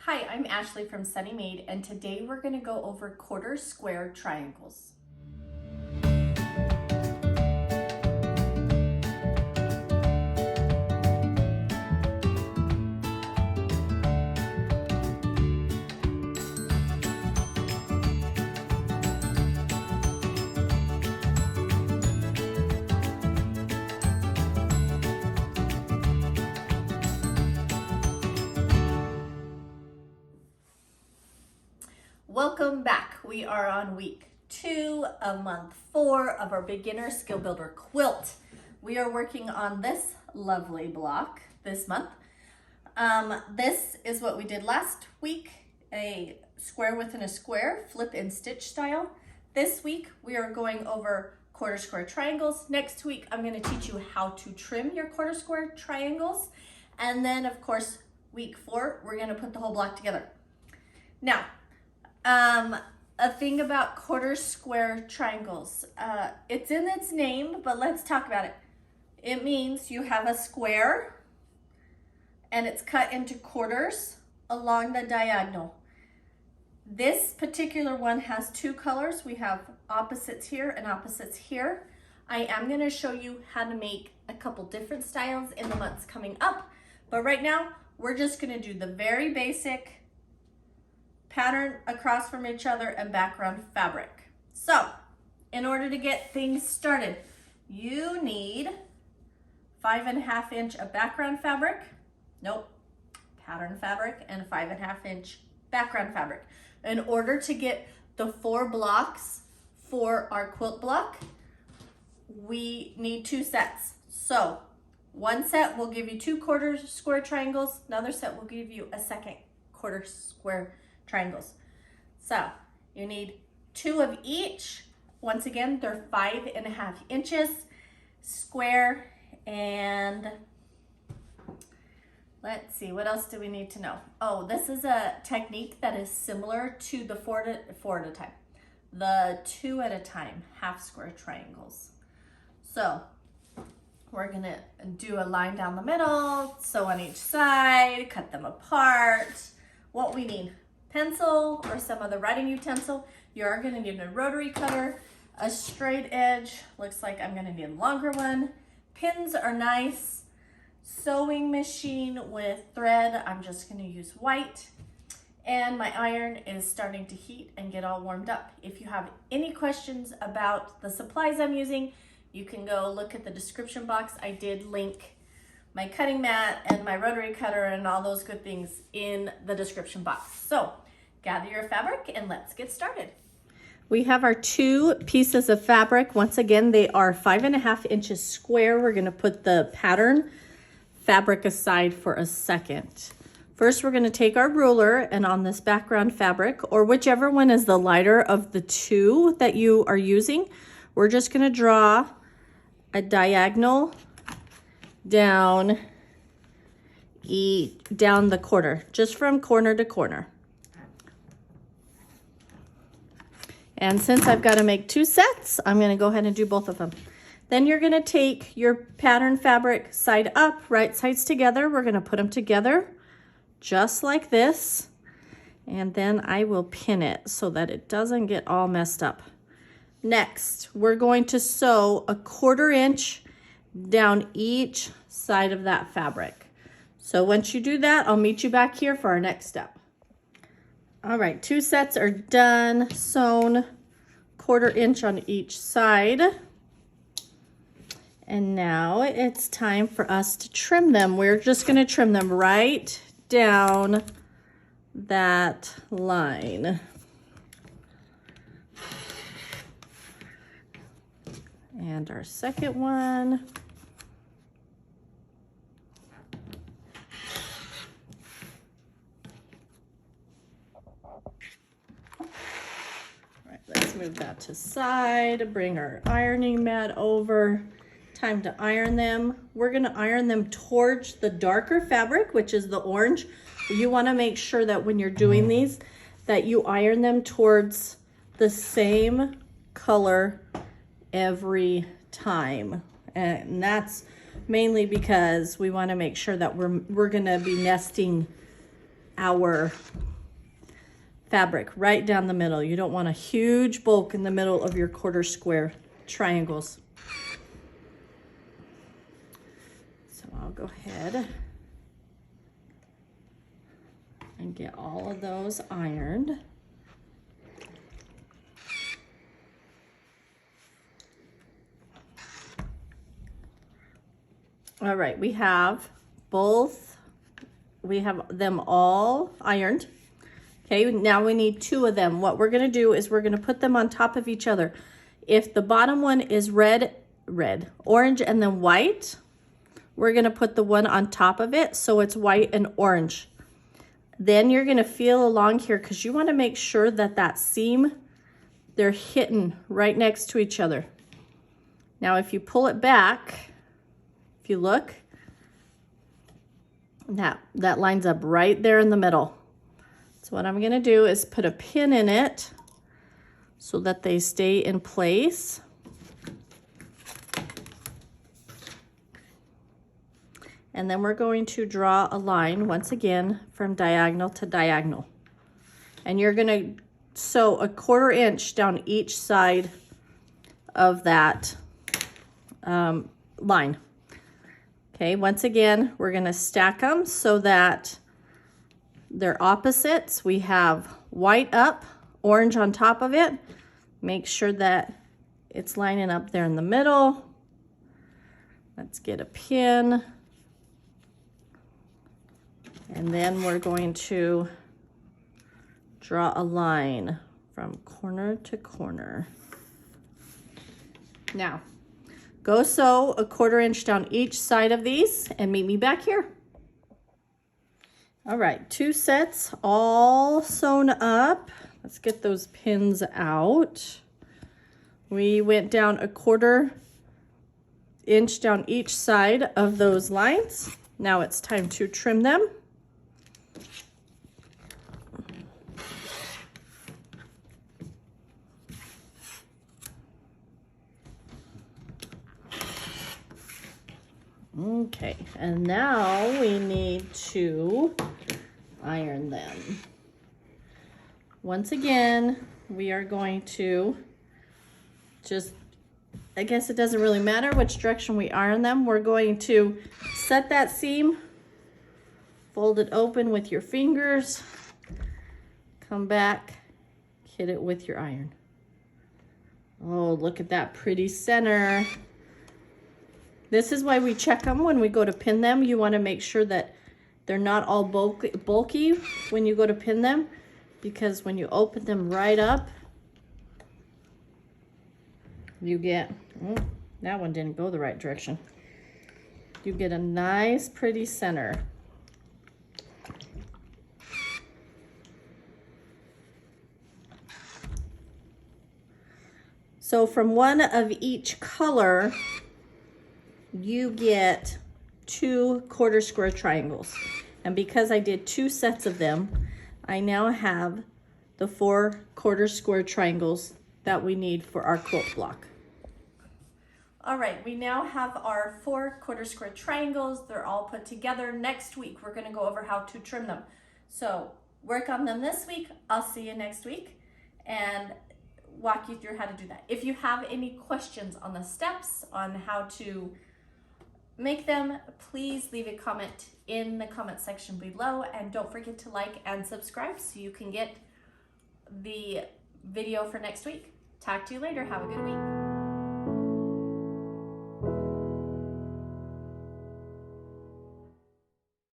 Hi, I'm Ashley from Sunny Maid, and today we're going to go over quarter square triangles. Welcome back. We are on week 2 of month 4 of our beginner skill builder quilt. We are working on this lovely block this month. This is what we did last week, a square within a square, flip and stitch style. This week we are going over quarter square triangles. Next week I'm going to teach you how to trim your quarter square triangles. And then of course week 4 we're going to put the whole block together. Now, a thing about quarter square triangles. It's in its name, but let's talk about it. It means you have a square and it's cut into quarters along the diagonal. This particular one has 2 colors. We have opposites here and opposites here. I am going to show you how to make a couple different styles in the months coming up, but right now we're just going to do the very basic pattern across from each other and background fabric. So in order to get things started, you need 5.5 inch of background fabric, pattern fabric, and 5.5 inch background fabric. In order to get the 4 blocks for our quilt block, we need 2 sets. So one set will give you 2 quarter square triangles, another set will give you a second quarter square triangles. So you need 2 of each. Once again, they're 5.5 inches square. And let's see, what else do we need to know? Oh, this is a technique that is similar to the 4 at a time, the 2 at a time half square triangles. So we're gonna do a line down the middle, sew on each side, cut them apart. What we need: pencil or some other writing utensil. You are going to need a rotary cutter, a straight edge. Looks like I'm going to need a longer one. Pins are nice. Sewing machine with thread. I'm just going to use white. And my iron is starting to heat and get all warmed up. If you have any questions about the supplies I'm using, you can go look at the description box. I did link my cutting mat and my rotary cutter and all those good things in the description box. So gather your fabric and let's get started. We have our 2 pieces of fabric. Once again, they are 5.5 inches square. We're going to put the pattern fabric aside for a second. First, we're going to take our ruler, and on this background fabric, or whichever one is the lighter of the 2 that you are using, we're just going to draw a diagonal down the corner, just from corner to corner. And since I've got to make 2 sets, I'm going to go ahead and do both of them. Then you're going to take your pattern fabric side up, right sides together. We're going to put them together just like this. And then I will pin it so that it doesn't get all messed up. Next, we're going to sew a 1/4 inch down each side of that fabric. So once you do that, I'll meet you back here for our next step. All right, 2 sets are done, sewn 1/4 inch on each side. And now it's time for us to trim them. We're just going to trim them right down that line. And our second one. Let's move that to side, bring our ironing mat over. Time to iron them. We're going to iron them towards the darker fabric, which is the orange. You want to make sure that when you're doing these, that you iron them towards the same color every time. And that's mainly because we want to make sure that we're going to be nesting our fabric right down the middle. You don't want a huge bulk in the middle of your quarter square triangles. So I'll go ahead and get all of those ironed. All right, we have them all ironed. Okay, now we need 2 of them. What we're gonna do is we're gonna put them on top of each other. If the bottom one is orange and then white, we're gonna put the one on top of it so it's white and orange. Then you're gonna feel along here because you wanna make sure that that seam, they're hitting right next to each other. Now if you pull it back, if you look, that lines up right there in the middle. So what I'm gonna do is put a pin in it so that they stay in place. And then we're going to draw a line once again from diagonal to diagonal. And you're gonna sew a 1/4 inch down each side of that line. Okay, once again, we're gonna stack them so that they're opposites. We have white up, orange on top of it. Make sure that it's lining up there in the middle. Let's get a pin. And then we're going to draw a line from corner to corner. Now, go sew a 1/4 inch down each side of these and meet me back here. All right, 2 sets all sewn up. Let's get those pins out. We went down a 1/4 inch down each side of those lines. Now it's time to trim them. Okay, and now we need to iron them. Once again, we are going to I guess it doesn't really matter which direction we iron them. We're going to set that seam, fold it open with your fingers, come back, hit it with your iron. Oh, look at that pretty center. This is why we check them when we go to pin them. You want to make sure that they're not all bulky when you go to pin them, because when you open them right up, you get, that one didn't go the right direction. You get a nice pretty center. So from one of each color, you get 2 1/4 square triangles. And because I did 2 sets of them, I now have the 4 1/4 square triangles that we need for our quilt block. All right, we now have our 4 1/4 square triangles. They're all put together. Next week, we're gonna go over how to trim them. So work on them this week. I'll see you next week and walk you through how to do that. If you have any questions on the steps, on how to make them, please leave a comment in the comment section below, and don't forget to like and subscribe so you can get the video for next week. Talk to you later. Have a good week.